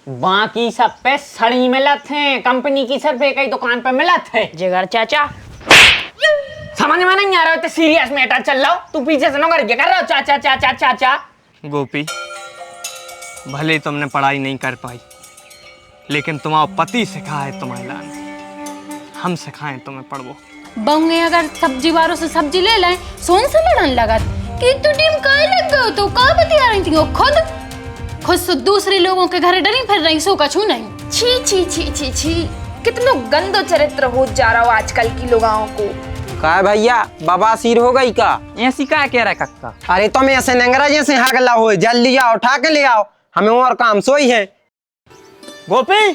बाकी सब पे सड़ी मिलत है, कंपनी की सिर्फ एक ही दुकान पे मिलत है। जिगर चाचा समझ में नहीं आ रहा है, तो सीरियस मैटर चल रहा हो, तू पीछे से नौकर क्या कर रहा हो? चाचा चाचा चाचा। गोपी, भले तुमने पढ़ाई नहीं कर पाई, लेकिन तुम्हारा पति सिखाए तुम्हें लाने, हम सिखाएं तुम्हें पढ़वो। बंगे अगर सब्जी वालों से सब्जी ले लें, सोन से लड़न लगत कि तू टीम काहे लग गयो, तो का बतिया रही थी? वो खुद से दूसरे लोगों के घर डरी फिर रही, सो कछू नहीं। छी छी छी छी छी, कितनो गंदो चरित्र हो जा रहा हो आजकल की लोगाओं को। का भैया बवासीर हो गई का? ऐसी का कह रहा है कक्का? अरे तुम ऐसे नंगरा जैसे हागला हो, जल्दी आओ उठा के ले आओ, हमें और काम सोई है। गोपी,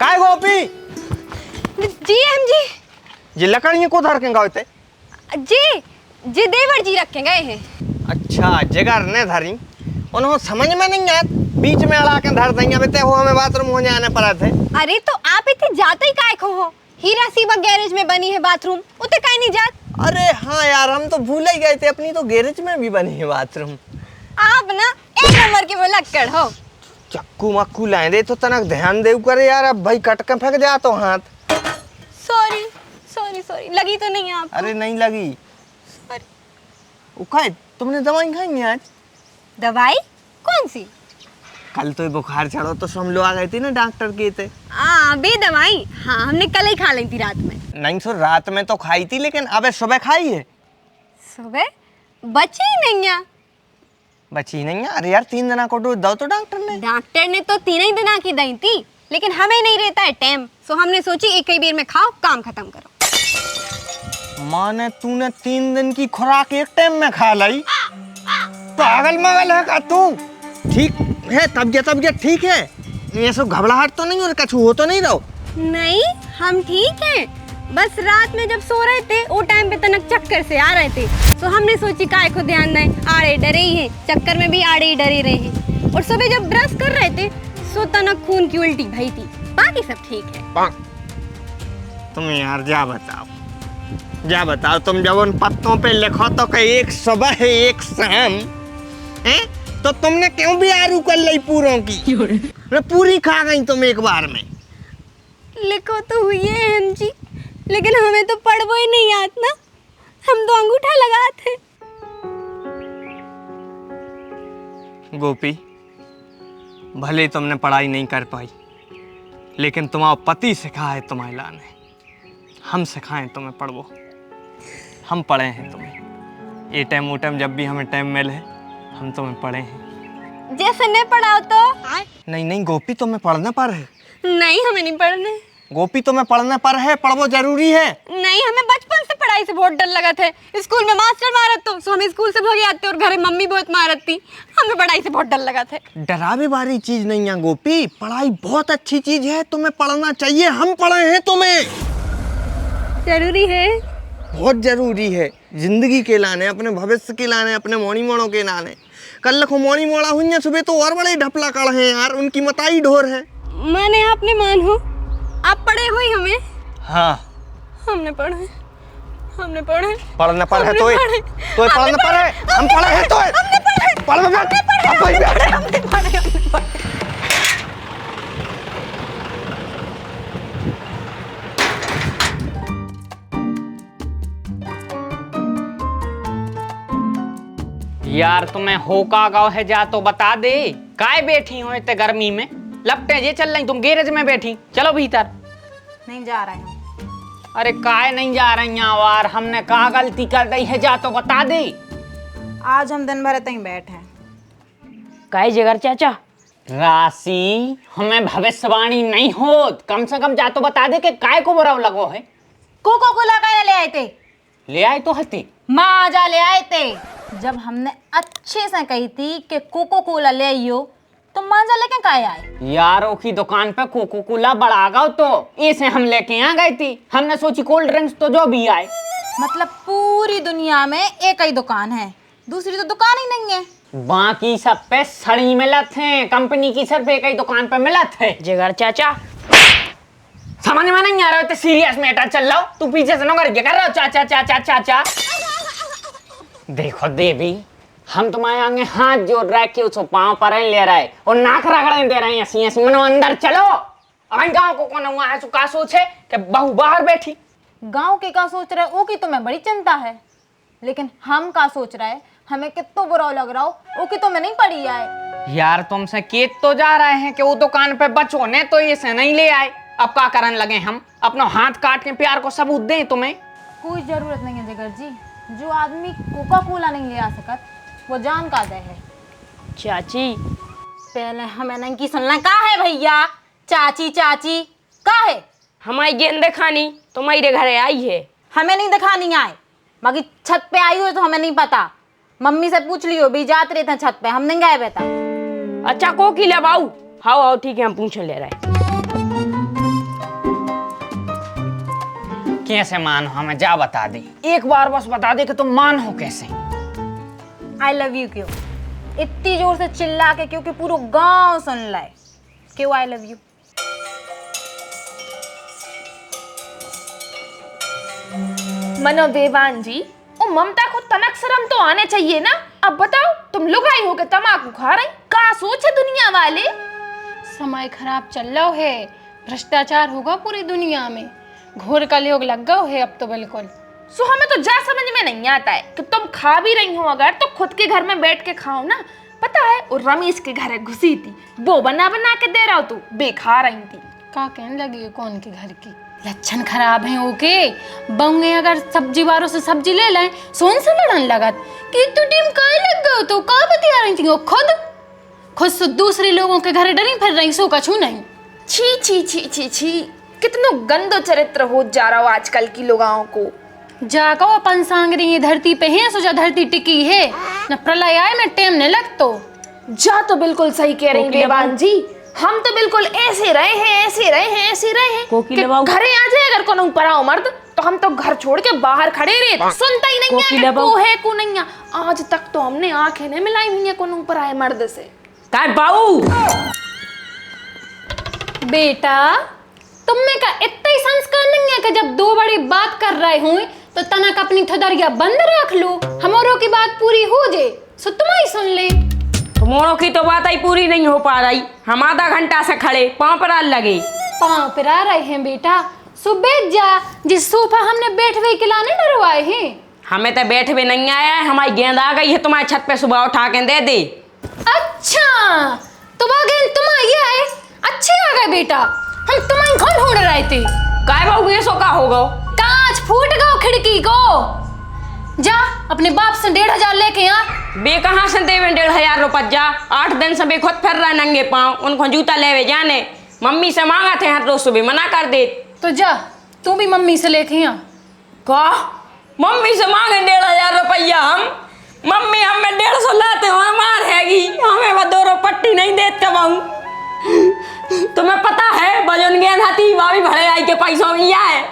काय गोपी? जी हम जी ये लकड़ियाँ को धर के गाँव थे? जी देवर जी रखे गए हैं। अच्छा, जगह ने धरी, उन्होंने समझ में नहीं आया, बीच में अड़ा के धर देंगे। बेटे वो हमें बाथरूम हो जाने पड़ा थे। अरे तो आप इतने जाते ही काय को हो? हीरा सीबा गैरेज में बनी है बाथरूम, उते काय नहीं जात? अरे हाँ यार, हम तो भूल ही गए थे, अपनी तो गैरेज में भी बनी है बाथरूम। आप ना एक नंबर के वो लक्कड़ हो। चक्कू मक्कू लाए दे तो तनक ध्यान दे करे यार, अब भाई कट के फेंक जा तो हाथ। सॉरी सॉरी सॉरी, लगी तो नहीं आप? अरे नहीं लगी। खाए तुमने दवाई खाई नहीं आज? दवाई कौन सी? कल तो बुखार चढ़ो तो हम लोग आ गए थे ना डॉक्टर के थे। बे दवाई, हाँ हमने कल ही खा ली थी रात में। नहीं सो रात में तो खाई थी, लेकिन अबे सुबह खाई है। सुबह बची ही नहीं है। बची नहीं है? अरे यार 3 दिन को डोज दो तो डॉक्टर ने तो 3 ही दिन की दी थी, लेकिन हमें नहीं रहता है टाइम, सो हमने सोची एक ही बेर में खाओ, काम खत्म करो। माने तूने 3 दिन की खुराक एक टाइम में खा ली? पागल मगल है का तू? ठीक है, तबीयत ठीक है? ये सब घबराहट तो नहीं और कछु हो तो नहीं रहो? नहीं, हम ठीक हैं। बस रात में जब सो रहे थे वो टाइम पे तनक चक्कर से आ रहे थे, तो हमने सोची काय को ध्यान नहीं, आड़े डरे ही हैं, चक्कर में भी आड़े ही डरे रहे हैं। और सुबह जब ब्रश कर रहे थे सो तनक खून की उल्टी भई थी, बाकी सब ठीक है। तुम यार जा बताओ, तुम जब उन पत्तों पे लिखो तो कि एक सुबह है एक शाम है, तो तुमने क्यों भी आरू कर ली पूरों की? मैं पूरी खा गई तुम एक बार में। लिखो तो हुई है हम जी, लेकिन हमें तो पढ़वो ही नहीं आता ना, हम तो अंगूठा लगाते। गोपी, भले तुमने पढ़ाई नहीं कर पाई, लेकिन तुम्हारा पति सिखाए तुम्हें लाने, हम सिखाएं तुम्हें पढ़वो। हम पढ़े हैं तुम्हें, ये टाइम वो टाइम जब भी हमें टाइम मिले हम तुम्हें पढ़े हैं। जैसे नहीं पढ़ाओ तो? नहीं गोपी, तुम्हें पढ़ना पर है। नहीं, हमें नहीं पढ़ने। गोपी, तुम्हें पढ़ना पर है, पढ़वो जरूरी है। नहीं, हमें बचपन से पढ़ाई से बहुत डर लगा था। स्कूल में मास्टर मारत तो सो हम स्कूल से भागे आते, और घर में मम्मी बहुत मारत थी, हमें पढ़ाई से बहुत डर लगा था। डरावे वाली चीज नहीं है गोपी, पढ़ाई बहुत अच्छी चीज है, तुम्हें पढ़ना चाहिए। हम पढ़े हैं तुम्हें। जरूरी है, बहुत जरूरी है, जिंदगी के लाने, अपने भविष्य के लाने, अपने मोनी मोड़ों के लाने। कल को मोनी मोड़ा हुई है, सुबह तो और बड़े ढपला कड़ हैं यार, उनकी मताई ढोर है। माने आपने मान हो, आप पढ़े हुई हमें? हाँ, हमने पढ़े, हमने पढ़े। पढ़ना पर है तो पढ़ना पर है, हम पढ़े हैं तो पढ़ना यार तुम्हें हो का गाँव है, जा तो बता दे, काय बैठी हो इतने गर्मी में? लपटे ये चल रही, तुम गैरेज में बैठी, चलो भीतर। नहीं जा रहे हैं। अरे काय नहीं जा रही यार, हमने कहा गलती कर दी है, जा तो बता दे। आज हम दिन भर तहीं बैठे हैं। काय जिगर चाचा? राशि, हमें भविष्यवाणी नहीं हो, कम से कम जा तो बता दे कि काय को बुरा लगो है। कोको कोला काय ले आए थे? ले आए तो हती माँ जा ले आए थे। जब हमने अच्छे से कही थी कि कोको कोला ले आइयो, तो माजा लेके काय आए? यारों की दुकान पे कोको कोला बढ़ा गो, तो इसे हम लेके आ गई थी। हमने सोची कोल्ड ड्रिंक्स तो जो भी आए। मतलब पूरी दुनिया में एक ही दुकान है, दूसरी तो दुकान ही नहीं है। बाकी सब पे सड़ी मिलत है, कंपनी की सिर्फ एक ही दुकान पे मिलत है। जिगर चाचा समझ में नहीं आ रहा है, तो सीरियस मैटर चल रहा हो, तू पीछे से नौकर क्या कर रहा हो? चाचा चाचा चाचा। देखो देवी, हम तुम्हारे आगे हाथ जोड़ रहे कि उसको पाँव पर ले रहे और नाक रगड़ने दे रहे हैं ऐसी ऐसी मनो अंदर चलो। अगर गाँव को कौन हुआ है का सोच है कि बहू बाहर बैठी। गांव के का सोच रहे हो कि तुम्हें बड़ी चिंता है, लेकिन हम का सोच रहे हैं हमें कितना बुरा लग रहा हो वो कि तुम्हें नहीं पड़ी आए। यार तुमसे केत तो जा रहे हैं कि वो दुकान पे बचो ने तो ये से नहीं ले आए। अब क्या करने लगे हम अपना हाथ काट के प्यार को सबूत दें तुम्हें। कोई जरूरत नहीं है जिगर जी, जो आदमी कोका कोला नहीं ले आ सकत वो जान का दे है। चाची पहले हमें नहीं की सुनना का है भैया। चाची चाची का है हमारी गेंद दिखानी तुम्हारे घरे आई है। हमें नहीं दिखानी आए, बाकी छत पे आई हो तो हमें नहीं पता। मम्मी से पूछ लियो भी जात रहे थे छत पे, हम नहीं गए बेटा। अच्छा कोकिला बाऊ हाओ हाओ ठीक है हम पूछ ले रहे। कैसे मान हो हमें जा बता दे, एक बार बस बता दे कि तुम मान हो कैसे। आई लव यू क्यों इतनी जोर से चिल्ला के, क्योंकि पूरा गांव सुन लाए क्यों आई लव यू। मनो देवान जी, ओ ममता को तनक शर्म तो आने चाहिए ना। अब बताओ तुम लुगाई हो के तमाकू खा रही, का सोच है दुनिया वाले। समय खराब चल रहा है, भ्रष्टाचार होगा पूरी दुनिया में, घोर कलयुग लग गया है अब तो बिल्कुल। सो हमें तो जा समझ में नहीं आता है कि तुम खा भी रही हो अगर तो खुद के घर में बैठ के खाओ ना। पता है वो रमेश के घर घुसी थी, वो बना बना के दे रहा हो तू बेखा रही थी। का कहने लगी कौन के घर की लक्षण खराब है ओके। बंगे अगर सब्जी वालों से सब्जी ले लाए सोन से लड़न लगत कि तू टीम का लग गयो तो का बतिया रही थी वो खुद से दूसरे लोगों के घर डरी फिर रही सो कछू नहीं। छी छी छी छी छी, कितनो गंदो चरित्र हो जा रहा हो आजकल की लोगों को। जाको अपन सांगरी ये धरती पे है सोचा धरती टिकी है न प्रलय आए में टेम न लगतो। जा तो बिल्कुल सही कह रही देवान जी, हम तो बिल्कुल ऐसे रहे हैं ऐसे रहे हैं ऐसे रहे हैं कि घरे आ जाए अगर कोनो ऊपर आओ मर्द तो हम तो घर छोड़ के बाहर खड़े रहे, सुनता ही नहीं है को है को नहीं है। आज तक तो हमने आंखें नहीं मिलाई हुई है कोनो ऊपर आए मर्द से। काय बाऊ बेटा तुम में का इतना ही संस्कार नहीं है कि जब दो बड़ी बात कर रहे हो तो तनक अपनी थदरिया बंद रख लो, हमारों की बात पूरी हो जाए सो तुम ही सुन ले। तुम्हारों की तो बात ही पूरी नहीं हो पा रही, हम आधा घंटा से खड़े पाँव पर लगे। पाँव पर आ रहे हैं बेटा, सो बैठ जा, जिस सोफा हमने बैठवे खिलाने डरवाए हैं। हमें तो बैठवे नहीं आया है, हमारी गेंद आ गई है तुम्हारे छत पे, सुबह उठा के दे दे। अच्छा तो वह गेंद तुम्हारी आए, अच्छे आ गए बेटा, हम तुम्हारी कौन ढूंढ रहे थे। काय बाबू ये सो का होगा, कांच फूट गो खिड़की को, जा अपने बाप से 1500 लेके आ। बे कहाँ से देवे 1500 रुपये, जा 8 दिन से बे खुद फिर रहा नंगे पाँव, उनको जूता लेवे जाने, मम्मी से मांगा थे हर रोज सुबह मना कर दे। तो जा तू भी मम्मी से लेके आ। का मम्मी से मांगे 1500 रुपया, हम मम्मी हमें 150 लाते हो मार हैगी, हमें वो 2 पट्टी नहीं देते कमाऊं। तुम्हें पता है बजन गेंद हाथी भाभी भले आई के पैसों में है।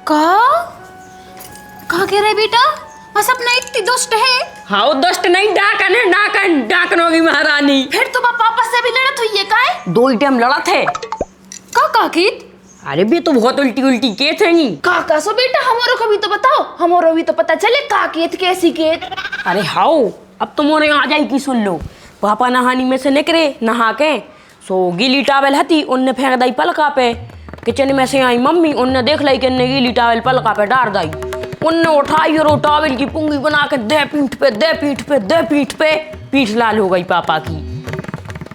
का कह रहे बेटा, बस अपना इतनी दुष्ट है। हाँ वो दुष्ट नहीं, डाकन है, डाकन डाकन होगी महारानी। फिर तो पापा से भी लड़त हुई है काय? 2 टाइम लड़ा थे। का की अरे बे तो बहुत उल्टी उल्टी के थे नहीं। का सो बेटा हमारो को भी तो बताओ, हमारो भी तो पता चले का केत कैसी केत। अरे हाओ अब तो मोरे आ जाए की सुन लो। पापा नहानी में से निकले, नहा के सो गीली टावल हती उनने फेंक दाई पलका पे। किचन में से आई मम्मी, उनने देख लाई कि गीली टावल पलका पे डाल दाई, उनने उठाई और टावल की पुंगी बना के दे पीठ पे दे पीठ पे दे पीठ पे, पीठ लाल हो गई पापा की।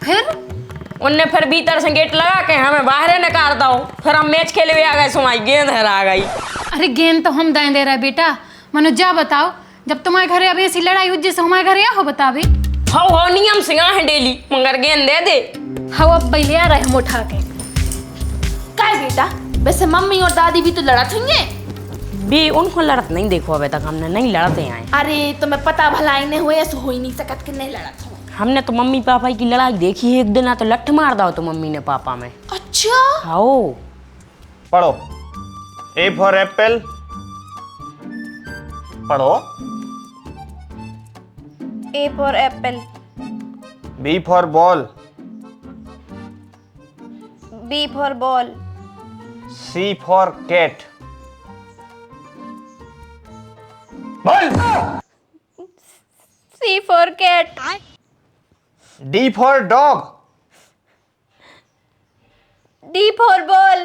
फिर उनने फिर भीतर से गेट लगा के हमें बाहर निकाल दो, फिर हम मैच खेले हुए आ गए, सुमाई गेंद हरा गई। अरे गेंद तो हम दाएं दे रहे बेटा। मनो जा बताओ, जब तुम्हारे घरे अभी ऐसी लड़ाई हुई जैसे हमारे घरे हो बता भी। हो नियम सिंगा है डेली, मगर गेंद दे दे। हाँ अब पहले आ रहे हम उठा के। काय बेटा वैसे मम्मी और दादी भी तो लड़त हुई है। भी उनको लड़त नहीं देखो, अभी तक हमने नहीं लड़ते आए। अरे तुम्हें पता भलाई नहीं हुए, ऐसा हो ही नहीं सकत कि नहीं लड़त हो। हमने तो मम्मी पापा की लड़ाई देखी है, एक दिन तो लठ मार दो तो मम्मी ने पापा में। अच्छा आओ पढ़ो। ए फॉर एप्पल, पढ़ो। A for apple, B for ball, B for ball, C for cat. Ball. C C for cat. D for dog. D for ball.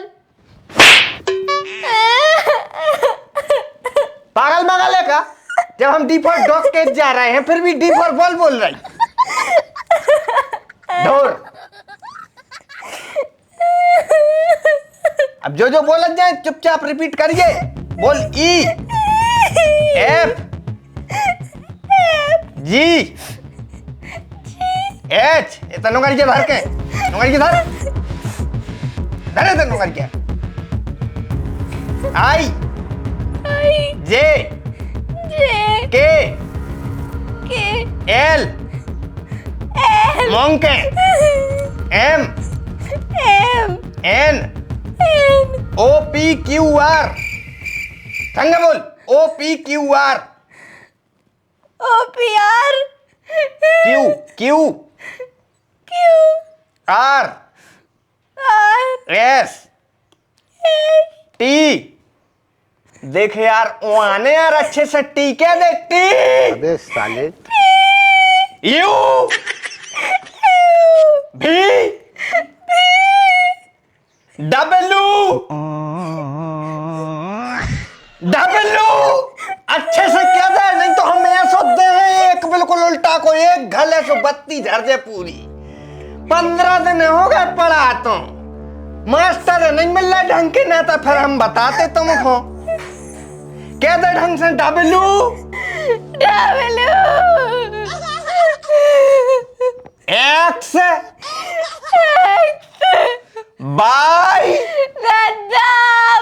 पागल मगल है का? जब हम D for dog के जा रहे हैं फिर भी D for ball बोल रही। ढोर। अब जो जो बोला जाए चुपचाप रिपीट करिए। बोल E F G H इतना नोकर के धर के नोकर के धर धरे तो नोकर के I J K L monkey M N O P Q R संग बोल O P Q R O P R Q R S T देख यार आने यार अच्छे से टी क्या देखती अबे साले U V W अच्छे से क्या दे नहीं तो हम ऐसा दे एक बिल्कुल उल्टा को एक घले सो बत्ती झर जाए पूरी 15 दिन हो गए पढ़ा तो मास्टर नहीं मिल रहा ढंग के ना तो फिर हम बताते तुमको क्या दे ढंग से W X Y दादा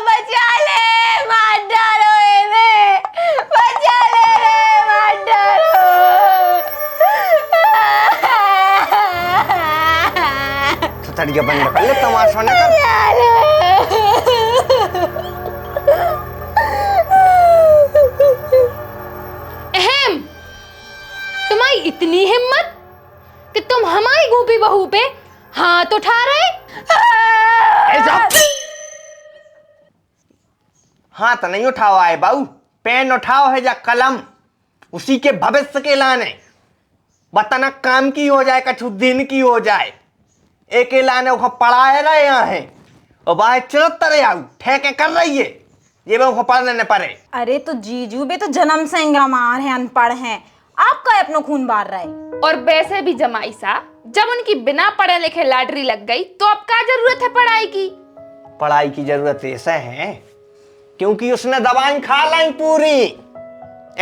बचा ले मार डालो इन्हें बचा ले रे मार डालो तो तड़िया बंद कर ले तमाशा न कर अहम तुम्हारी इतनी हिम्मत कि तुम हमारी गोपी बहू पे हाथ उठा रहे। हाथ नहीं उठाओ आए बाऊ पेन उठाओ है या कलम उसी के भविष्य के लाने बताना काम की हो जाए कछु दिन की हो जाए एक लाने वो पढ़ाए रहे यहाँ है और बाहर चलते रहे आऊ ठेके कर रही है ये वो पढ़ने न पड़े। अरे तो जीजू बे तो जन्म से इंग्रामार है अनपढ़ हैं आपका अपना खून बार रहा है। और वैसे भी जमाई साहब जब उनकी बिना पढ़े लिखे लॉटरी लग गई तो अब क्या जरूरत है पढ़ाई की। पढ़ाई की जरूरत ऐसा है क्योंकि उसने दवाई खा लाई पूरी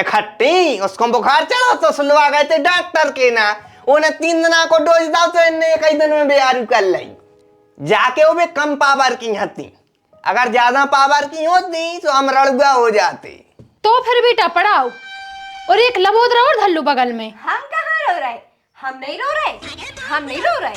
इकट्ठी उसको बुखार चढ़ा तो सुलवा गए थे डॉक्टर के ना उन्हें 3 दिन को डोज दाव तो इन्हें कई दिन में बेआरू कर ली जाके वो भी कम पावर की हती अगर ज्यादा पावर की होती तो हम रड़ुआ हो जाते। तो फिर बेटा पढ़ाओ और एक लबोदरा और धल्लू बगल में। हम कहाँ रो रहे हम नहीं रो रहे हम नहीं रो रहे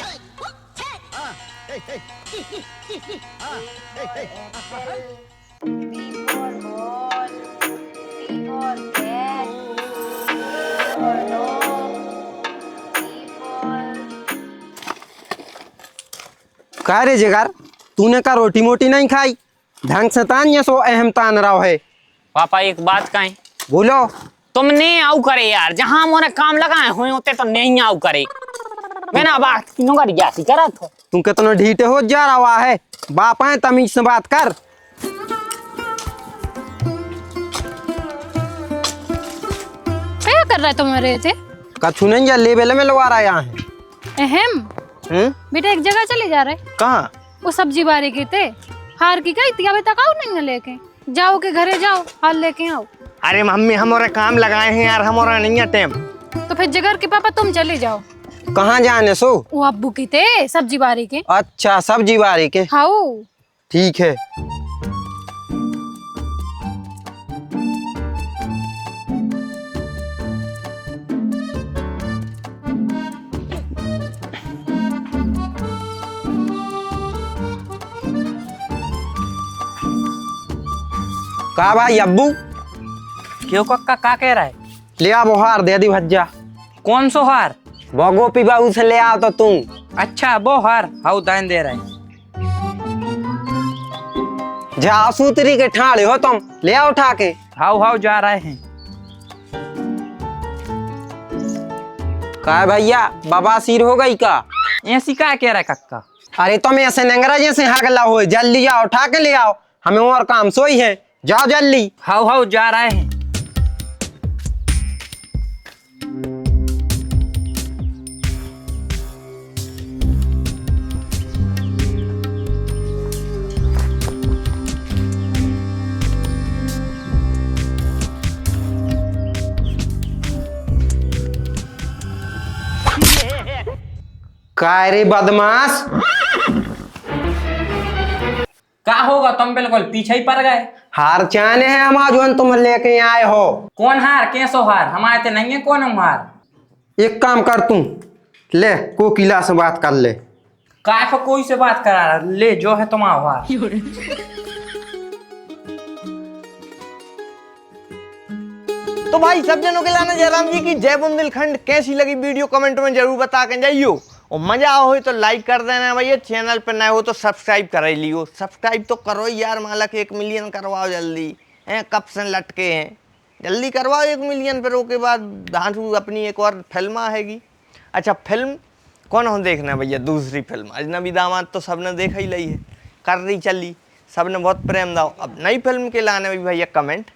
कह रे जिगर तूने का रोटी मोटी नहीं खाई ढंग से तान ये सो अहम तान रहा है। पापा एक बात कहें बोलो तुमने आऊ करे यार जहां मोने काम लगाए हुए होते तो नहीं आऊ करे मैंने बात क्यों कर जासी करा तो तुम कितना ढीठे हो जा रहा है बाप है तमीज से बात कर। क्या कर रहा है तुम्हारे से कछु नहीं जा लेवल में लगा रहा है यहाँ है। अहम बेटा एक जगह चले जा रहे कहाँ वो सब्जी बारी की थे हार की गई थी अभी तक आओ नहीं है लेके जाओ के घरे जाओ हाल लेके आओ। अरे मम्मी हमारे काम लगाए हैं यार हमारा नहीं है टाइम। तो फिर जगर के पापा तुम चले जाओ। कहाँ जाने सो वो अब्बू की थे सब्जी बारी के। अच्छा सब्जी बारी के हाउ ठीक है। का भाई अब्बू क्यों कक्का का कह रहा है? ले आ बोहार दे दी भज्जा। कौन सो हार? वो गोपी बाबू से ले आओ तो तुम। अच्छा वो हार हाउ दान दे रहा है। जा सूतरी के ठाड़े हो तुम ले आओ उठा के। हाउ हाउ जा रहे हैं। का है भैया, बवासीर हो गई का? ऐसी का कह रहा है कक्का? अरे तुम ऐसे नंगरा जैसे हगला हो, जल्दी आओ, उठा के ले आओ, हमें और काम सोई है, जाओ जल्दी। हाउ जा रहे हैं। का रे बदमाश, का होगा, तुम बिल्कुल पीछे ही पड़ गए। हार चाने है हम जो तुम लेके आए हो। कौन हार, कैसो हार? हमारे तो नहीं है कौन हम हार। एक काम कर तू, ले कोकिला से बात कर ले। काय को कोई से बात करा रहा? ले जो है तुम्हारा हार। तो भाई सब जनों के लाना जयराम जी की जय बुंदेलखंड। कैसी लगी वीडियो कमेंट में जरूर बता के जाइयो, और मजा हो तो लाइक कर देना भैया, चैनल पर नए हो तो सब्सक्राइब कर लियो। सब्सक्राइब तो करो यार, मालक 1 मिलियन करवाओ जल्दी, हैं कब से लटके हैं, जल्दी करवाओ 1 मिलियन पर। उसके बाद धांसू अपनी एक और फिल्म आएगी। अच्छा फिल्म कौन हो देखना भैया? दूसरी फिल्म अजनबी दामाद तो सबने देखा ही ली है, कर रही चली, सबने बहुत प्रेम दाओ। अब नई फिल्म के लाने में भैया कमेंट